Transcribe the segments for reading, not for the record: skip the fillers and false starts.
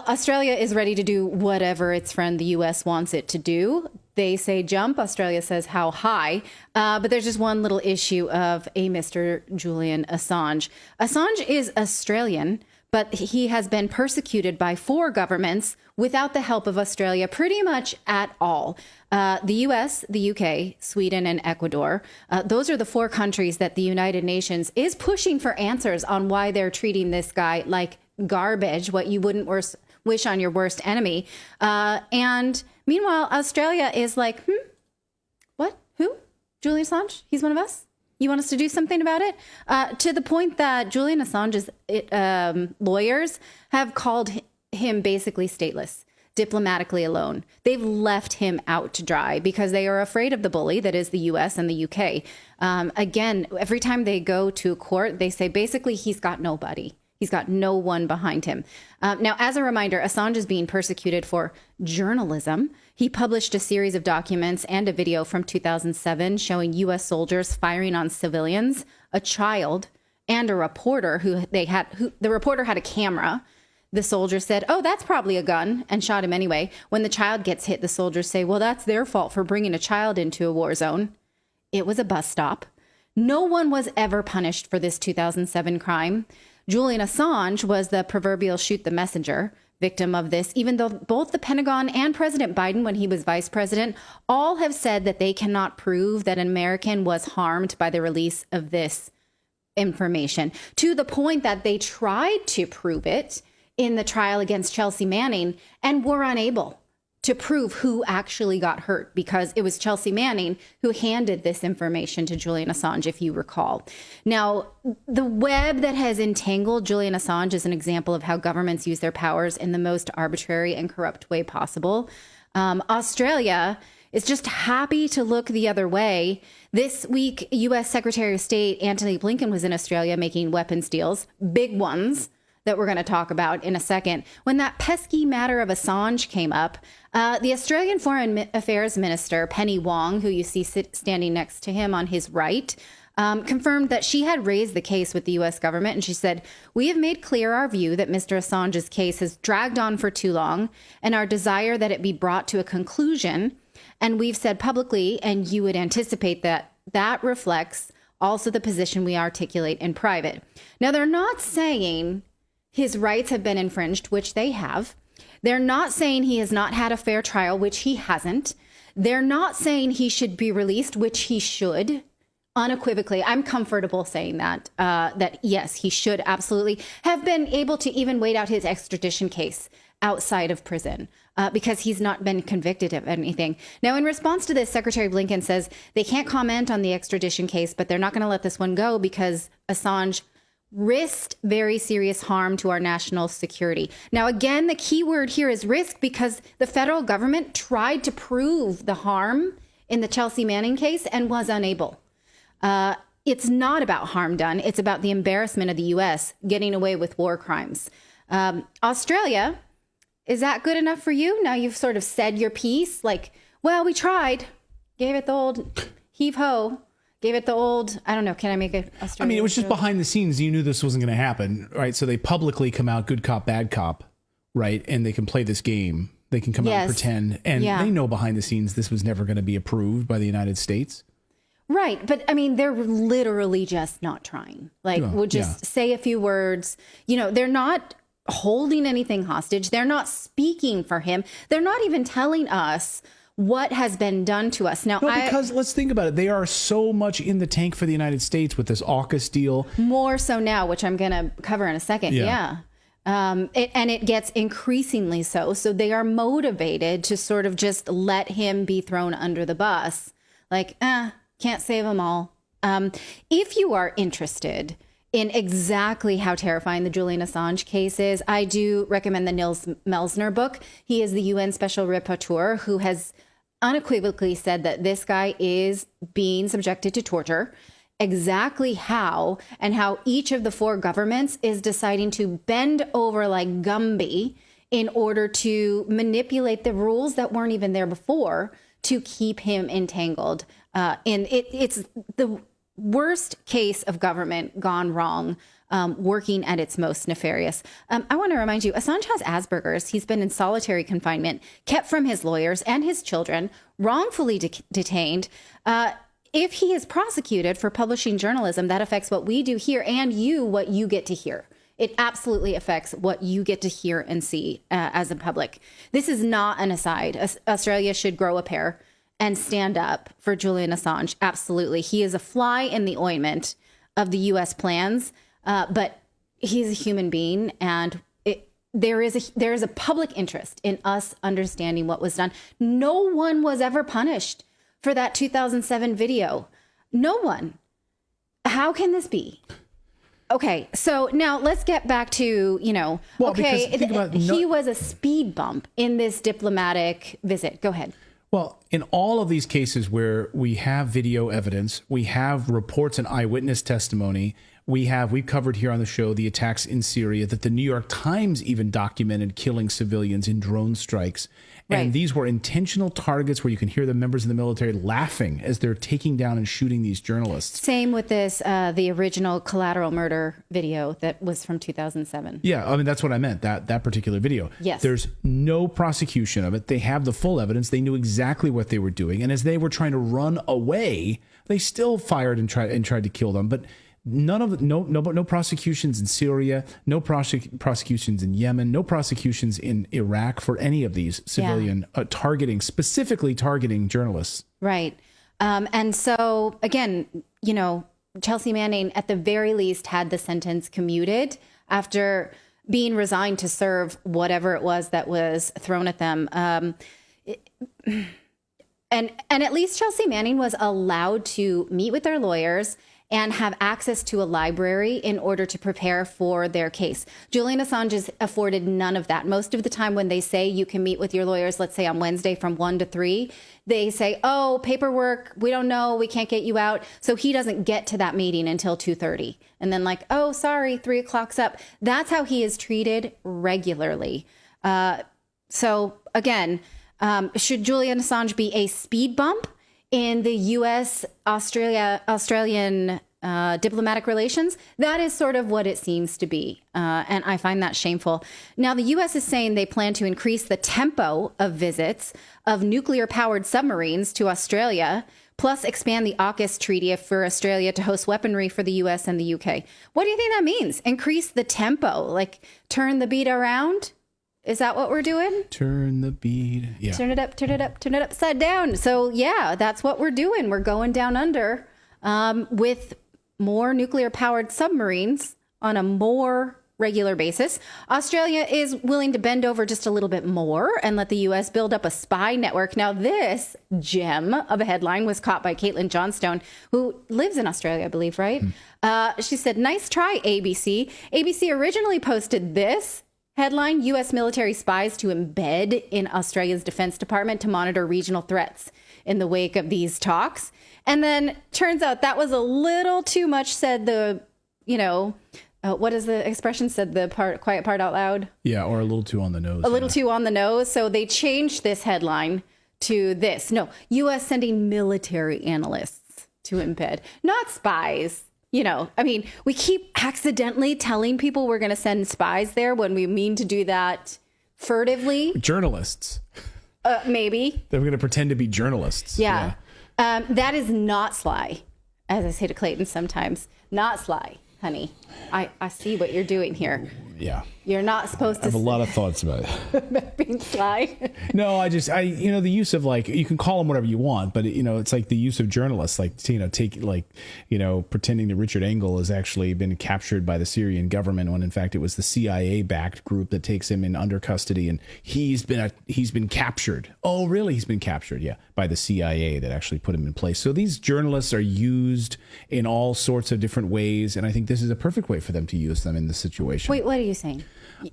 Well, Australia is ready to do whatever its friend the U.S. wants it to do. They say jump. Australia says how high. But there's just one little issue of a Mr. Julian Assange. Assange is Australian, but he has been persecuted by 4 governments without the help of Australia pretty much at all. The U.S., the UK, Sweden, and Ecuador. Those are the 4 countries that the United Nations is pushing for answers on why they're treating this guy like garbage, what you wouldn't wish on your worst enemy. And meanwhile, Australia is like, what? Who? Julian Assange? He's one of us? You want us to do something about it? To the point that Julian Assange's lawyers have called him basically stateless, diplomatically alone. They've left him out to dry because they are afraid of the bully that is the US and the UK. Again, every time they go to court, they say basically he's got nobody. He's got no one behind him. Now, as a reminder, Assange is being persecuted for journalism. He published a series of documents and a video from 2007 showing U.S. soldiers firing on civilians, a child, and a reporter who the reporter had a camera. The soldier said, "Oh, that's probably a gun," and shot him anyway. When the child gets hit, the soldiers say, "Well, that's their fault for bringing a child into a war zone." It was a bus stop. No one was ever punished for this 2007 crime. Julian Assange was the proverbial shoot the messenger victim of this, even though both the Pentagon and President Biden, when he was vice president, all have said that they cannot prove that an American was harmed by the release of this information, to the point that they tried to prove it in the trial against Chelsea Manning and were unable to prove who actually got hurt, because it was Chelsea Manning who handed this information to Julian Assange, if you recall. Now, the web that has entangled Julian Assange is an example of how governments use their powers in the most arbitrary and corrupt way possible. Australia is just happy to look the other way. This week, U.S. Secretary of State Antony Blinken was in Australia making weapons deals, big ones, that we're going to talk about in a second. When that pesky matter of Assange came up, the Australian Foreign Affairs Minister, Penny Wong, who you see standing next to him on his right, confirmed that she had raised the case with the U.S. government. And she said, "We have made clear our view that Mr. Assange's case has dragged on for too long and our desire that it be brought to a conclusion. And we've said publicly, and you would anticipate that that reflects also the position we articulate in private." Now, they're not saying his rights have been infringed, which they have. They're not saying he has not had a fair trial, which he hasn't. They're not saying he should be released, which he should, unequivocally. I'm comfortable saying that, that yes, he should absolutely have been able to even wait out his extradition case outside of prison, because he's not been convicted of anything. Now, in response to this, Secretary Blinken says they can't comment on the extradition case, but they're not going to let this one go because Assange risked very serious harm to our national security. Now, again, the key word here is risk, because the federal government tried to prove the harm in the Chelsea Manning case and was unable. It's not about harm done. It's about the embarrassment of the U.S. getting away with war crimes. Australia, is that good enough for you? Now you've sort of said your piece, like, well, we tried, gave it the old heave-ho. Gave it the old, I don't know, can I make it Australian? I mean, it was just behind the scenes. You knew this wasn't going to happen, right? So they publicly come out good cop, bad cop, right? And they can play this game. They can come out and pretend. And they know behind the scenes this was never going to be approved by the United States. Right. But I mean, they're literally just not trying. Like, we'll just say a few words. You know, they're not holding anything hostage. They're not speaking for him. They're not even telling us what has been done to us. Now, because let's think about it. They are so much in the tank for the United States with this Aukus deal. More so now, which I'm going to cover in a second. Yeah. And it gets increasingly so. So they are motivated to sort of just let him be thrown under the bus. Like, can't save them all. If you are interested in exactly how terrifying the Julian Assange case is, I do recommend the Nils Melzner book. He is the UN Special Rapporteur who has unequivocally said that this guy is being subjected to torture. Exactly how, and how each of the 4 governments is deciding to bend over like Gumby in order to manipulate the rules that weren't even there before to keep him entangled. And it's the worst case of government gone wrong working at its most nefarious. I want to remind you, Assange has Asperger's. He's been in solitary confinement, kept from his lawyers and his children, wrongfully detained. If he is prosecuted for publishing journalism, that affects what we do here and what you get to hear. It absolutely affects what you get to hear and see as a public. This is not an aside. Australia should grow a pair and stand up for Julian Assange. Absolutely. He is a fly in the ointment of the U.S. plans, but he's a human being, and there is a public interest in us understanding what was done. No one was ever punished for that 2007 video. No one. How can this be? Okay, so now let's get back to, he was a speed bump in this diplomatic visit. Go ahead. Well, in all of these cases where we have video evidence, we have reports and eyewitness testimony, we've covered here on the show the attacks in Syria that the New York Times even documented killing civilians in drone strikes. And these were intentional targets where you can hear the members of the military laughing as they're taking down and shooting these journalists. Same with this, the original collateral murder video that was from 2007. Yeah, I mean, that's what I meant, that particular video. Yes. There's no prosecution of it. They have the full evidence. They knew exactly what they were doing. And as they were trying to run away, they still fired and tried to kill them. But no prosecutions in Syria, no prosecutions in Yemen, no prosecutions in Iraq for any of these civilian specifically targeting journalists. Right. And so again, Chelsea Manning at the very least had the sentence commuted after being resigned to serve whatever it was that was thrown at them. And at least Chelsea Manning was allowed to meet with their lawyers and have access to a library in order to prepare for their case. Julian Assange is afforded none of that. Most of the time when they say you can meet with your lawyers, let's say on Wednesday from 1 to 3, they say, oh, paperwork, we don't know, we can't get you out. So he doesn't get to that meeting until 2:30. And then oh, sorry, 3 o'clock's up. That's how he is treated regularly. So again, should Julian Assange be a speed bump in the U.S.-Australian diplomatic relations? That is sort of what it seems to be. And I find that shameful. Now, the U.S. is saying they plan to increase the tempo of visits of nuclear-powered submarines to Australia, plus expand the Aukus treaty for Australia to host weaponry for the U.S. and the U.K. What do you think that means? Increase the tempo, like turn the beat around? Is that what we're doing? Turn the beat. Yeah. Turn it up, turn it up, turn it upside down. So yeah, that's what we're doing. We're going down under with more nuclear powered submarines on a more regular basis. Australia is willing to bend over just a little bit more and let the U.S. build up a spy network. Now, this gem of a headline was caught by Caitlin Johnstone, who lives in Australia, I believe, right? She said, nice try, ABC. ABC originally posted this headline, U.S. military spies to embed in Australia's Defense Department to monitor regional threats in the wake of these talks. And then turns out that was a little too much said what is the expression? Said the quiet part out loud? Yeah, or a little too on the nose. A little too on the nose. So they changed this headline to this. No, U.S. sending military analysts to embed, not spies. We keep accidentally telling people we're going to send spies there when we mean to do that furtively. Journalists. Maybe. They're going to pretend to be journalists. Yeah. That is not sly, as I say to Clayton sometimes. Not sly, honey. I see what you're doing here. Yeah. You're not supposed to. I have a lot of thoughts about it. Being sly. No, the use of you can call them whatever you want, but it's like the use of journalists, pretending that Richard Engel has actually been captured by the Syrian government when in fact it was the CIA backed group that takes him in under custody and he's been captured. Oh, really? He's been captured. Yeah. By the CIA that actually put him in place. So these journalists are used in all sorts of different ways. And I think this is a perfect way for them to use them in this situation. Wait, what are you saying?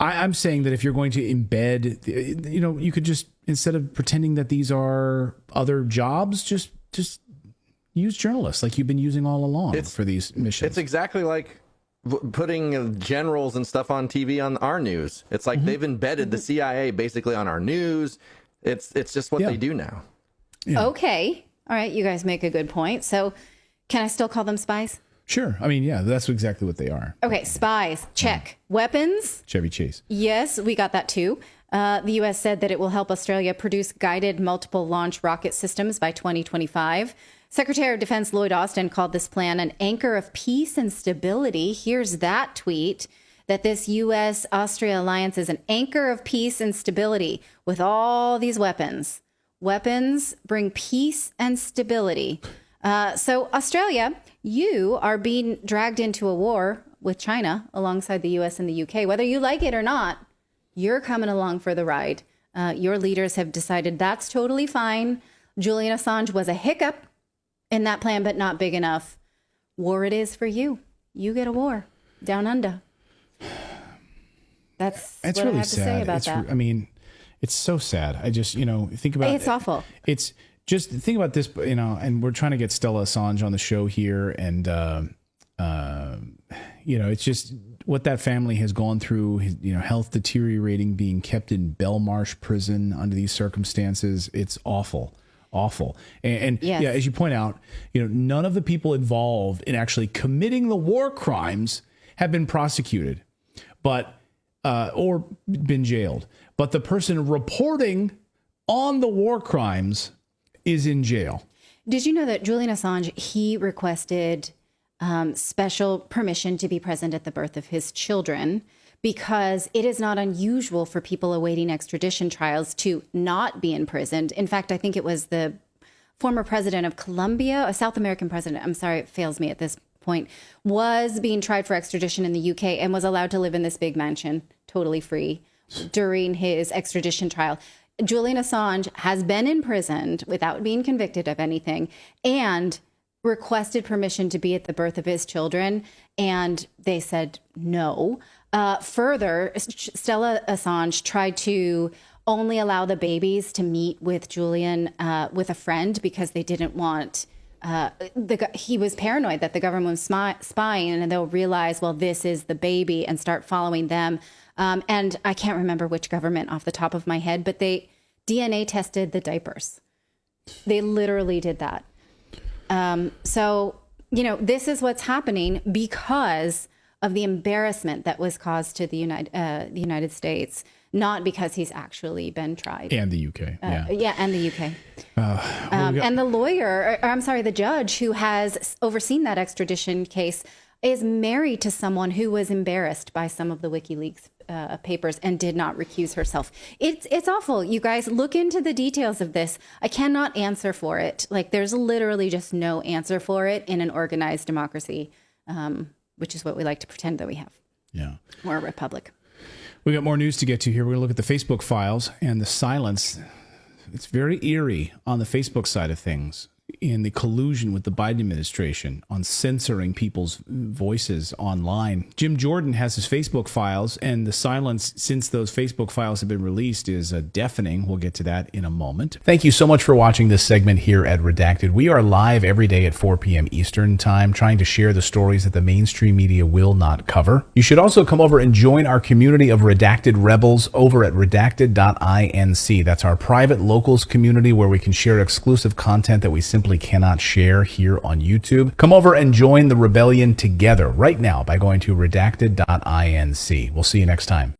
I'm saying that if you're going to embed, you could just, instead of pretending that these are other jobs, just use journalists like you've been using all along for these missions. It's exactly like putting generals and stuff on TV on our news. It's like they've embedded the CIA basically on our news. It's just what they do now. Yeah. Okay. All right. You guys make a good point. So can I still call them spies? Sure. I mean, yeah, that's exactly what they are. Okay, spies, check. Weapons? Chevy Chase. Yes, we got that too. The U.S. said that it will help Australia produce guided multiple launch rocket systems by 2025. Secretary of Defense Lloyd Austin called this plan an anchor of peace and stability. Here's that tweet, that this U.S.-Austria alliance is an anchor of peace and stability with all these weapons. Weapons bring peace and stability. So Australia, you are being dragged into a war with China alongside the U.S. and the U.K. Whether you like it or not, you're coming along for the ride. Your leaders have decided that's totally fine. Julian Assange was a hiccup in that plan, but not big enough. War it is for you. You get a war down under. That's what really I have to say about that. I mean, it's so sad. I just, think about it. It's awful. It's just think about this, and we're trying to get Stella Assange on the show here. And, it's just what that family has gone through, health deteriorating, being kept in Belmarsh prison under these circumstances. It's awful. Awful. And yes. Yeah, as you point out, none of the people involved in actually committing the war crimes have been prosecuted, or been jailed. But the person reporting on the war crimes is in jail. Did you know that Julian Assange, he requested special permission to be present at the birth of his children, because it is not unusual for people awaiting extradition trials to not be imprisoned. In fact, I think it was the former president of Colombia, a South American president, I'm sorry, it fails me at this point, was being tried for extradition in the UK and was allowed to live in this big mansion totally free during his extradition trial. Julian Assange has been imprisoned without being convicted of anything and requested permission to be at the birth of his children, and they said no. Further, Stella Assange tried to only allow the babies to meet with Julian with a friend because they didn't want, he was paranoid that the government was spying and they'll realize, well, this is the baby, and start following them. And I can't remember which government off the top of my head, but they DNA tested the diapers. They literally did that. So, this is what's happening because of the embarrassment that was caused to the United States, not because he's actually been tried. And the UK. And the UK. And the lawyer, the judge who has overseen that extradition case is married to someone who was embarrassed by some of the WikiLeaks papers and did not recuse herself. It's awful. You guys, look into the details of this. I cannot answer for it. There's literally just no answer for it in an organized democracy, which is what we like to pretend that we have. Yeah. We're a republic. We got more news to get to here. We're going to look at the Facebook files and the silence. It's very eerie on the Facebook side of things, in the collusion with the Biden administration on censoring people's voices online. Jim Jordan has his Facebook files, and the silence since those Facebook files have been released is deafening. We'll get to that in a moment. Thank you so much for watching this segment here at Redacted. We are live every day at 4 p.m. Eastern Time, trying to share the stories that the mainstream media will not cover. You should also come over and join our community of Redacted Rebels over at redacted.inc. That's our private locals community where we can share exclusive content that we simply cannot share here on YouTube. Come over and join the rebellion together right now by going to redacted.inc. We'll see you next time.